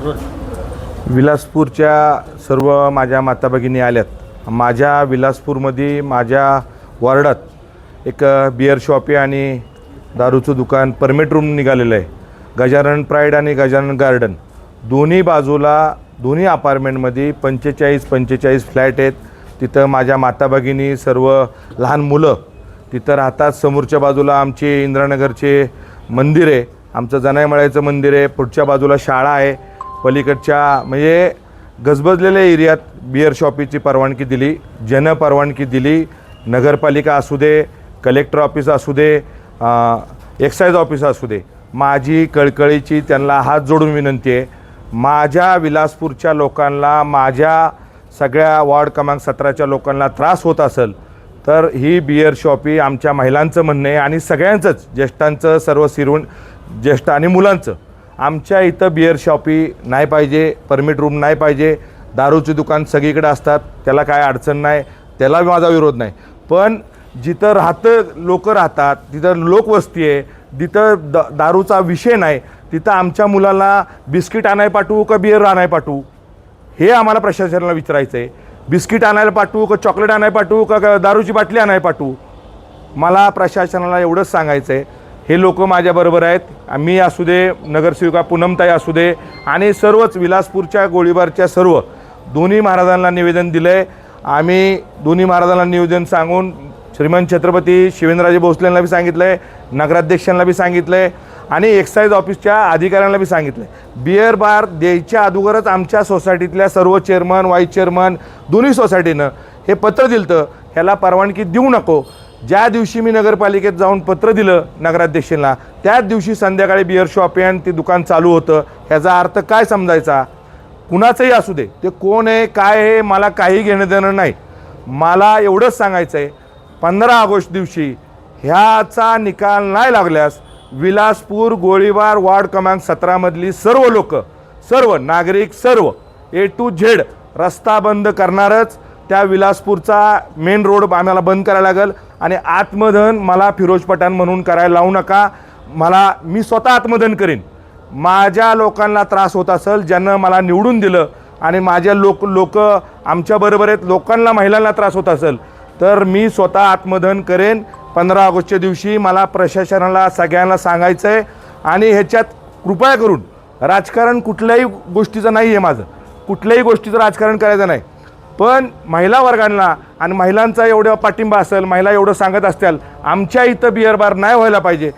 विलासपूरच्या सर्व माझ्या माता भगिनी आल्यात। माझ्या विलासपूरमध्ये माझ्या वार्डात एक बिअर शॉप आहे आणि दारूचं दुकान परमिट रूम निघालेलं आहे। गजानन प्राईड आणि गजानन गार्डन दोन्ही बाजूला दोन्ही अपार्टमेंटमध्ये 45 फ्लॅट आहेत। तिथं माझ्या माता भगिनी सर्व लहान मुलं तिथं राहतात। समोरच्या बाजूला आमचे इंद्रानगरचे मंदिर आहे, आमचं जनाईमळ्याचं मंदिर आहे, पुढच्या बाजूला शाळा आहे, पलीकडच्या म्हणजे गजबजलेल्या एरियात बिअर शॉपीची परवानगी दिली, जन परवानगी दिली। नगरपालिका असू दे, कलेक्टर ऑफिस असू दे, एक्साईज ऑफिस असू दे, माझी कळकळीची त्यांना हात जोडून विनंती आहे। माझ्या विलासपूरच्या लोकांना, माझ्या सगळ्या वार्ड क्रमांक 17च्या लोकांना त्रास होत असेल तर ही बिअर शॉपी आमच्या महिलांचं म्हणणं आहे आणि सगळ्यांचंच, ज्येष्ठांचं, सर्व सिरून ज्येष्ठ आणि मुलांचं, आमच्या इथं बिअर शॉपी नाही पाहिजे, परमिट रूम नाही पाहिजे। दारूचे दुकान सगळीकडे असतात, त्याला काय अडचण नाही, त्याला माझा विरोध नाही। पण जिथं लोक राहतात, तिथं लोकवस्ती आहे, जिथं दारूचा विषय नाही, तिथं आमच्या मुलाला बिस्किट आणाय पाठवू का बिअर आणाय पाठवू हे आम्हाला प्रशासनाला विचारायचं आहे। बिस्किट आणायला पाठवू का चॉकलेट आणाय पाठवू का दारूची बाटली आणाय पाठवू, मला प्रशासनाला एवढंच सांगायचं आहे। हे लोक माझ्याबरोबर आहेत, मी असू दे, नगरसेविका पूनमताई असू दे आणि सर्वच विलासपूरच्या गोळीबारच्या सर्व दोन्ही महाराजांना निवेदन दिलं आहे। आम्ही दोन्ही महाराजांना निवेदन सांगून श्रीमंत छत्रपती शिवेंद्रराजे भोसलेंना बी सांगितलं आहे, नगराध्यक्षांना बी सांगितलं आहे आणि एक्साईज ऑफिसच्या अधिकाऱ्यांना बी सांगितलं आहे। बिअर बार द्यायच्या अगोदरच आमच्या सोसायटीतल्या सर्व चेअरमन, व्हाईस चेअरमन दोन्ही सोसायटीनं हे पत्र दिलं, ह्याला परवानगी देऊ नको। ज्या दिवशी मी नगरपालिकेत जाऊन पत्र दिलं नगराध्यक्षांना, त्याच दिवशी संध्याकाळी बिअर शॉप आहे आणि ते दुकान चालू होतं। ह्याचा अर्थ काय समजायचा, कुणाचंही असू दे, ते कोण आहे काय आहे मला काही घेणं देणं नाही। मला एवढंच सांगायचं आहे, 15 ऑगस्ट दिवशी ह्याचा निकाल नाही लागल्यास विलासपूर गोळीबार वार्ड क्रमांक 17 मधली सर्व लोक, सर्व नागरिक, सर्व A to Z रस्ता बंद करणारच। त्या विलासपूरचा मेन रोड आम्हाला बंद करायला लागेल आणि आत्मदहन मला फिरोज पठाण म्हणून करायला लावू नका, मी स्वतः आत्मदहन करीन। माझ्या लोकांना त्रास होत असेल, ज्यांना मला निवडून दिलं आणि माझ्या लोक आमच्याबरोबर आहेत, लोकांना महिलांना त्रास होत असेल तर मी स्वतः आत्मदहन करेन। 15 ऑगस्टच्या दिवशी मला प्रशासनाला सगळ्यांना सांगायचं आहे आणि ह्याच्यात कृपया करून राजकारण कुठल्याही गोष्टीचं नाही आहे, माझं कुठल्याही गोष्टीचं राजकारण करायचं नाही। पण महिला वर्गांना आणि महिलांचा एवढा पाठिंबा असेल, महिला एवढं सांगत असतील आमच्या इथं बिअर बार नाही व्हायला पाहिजे,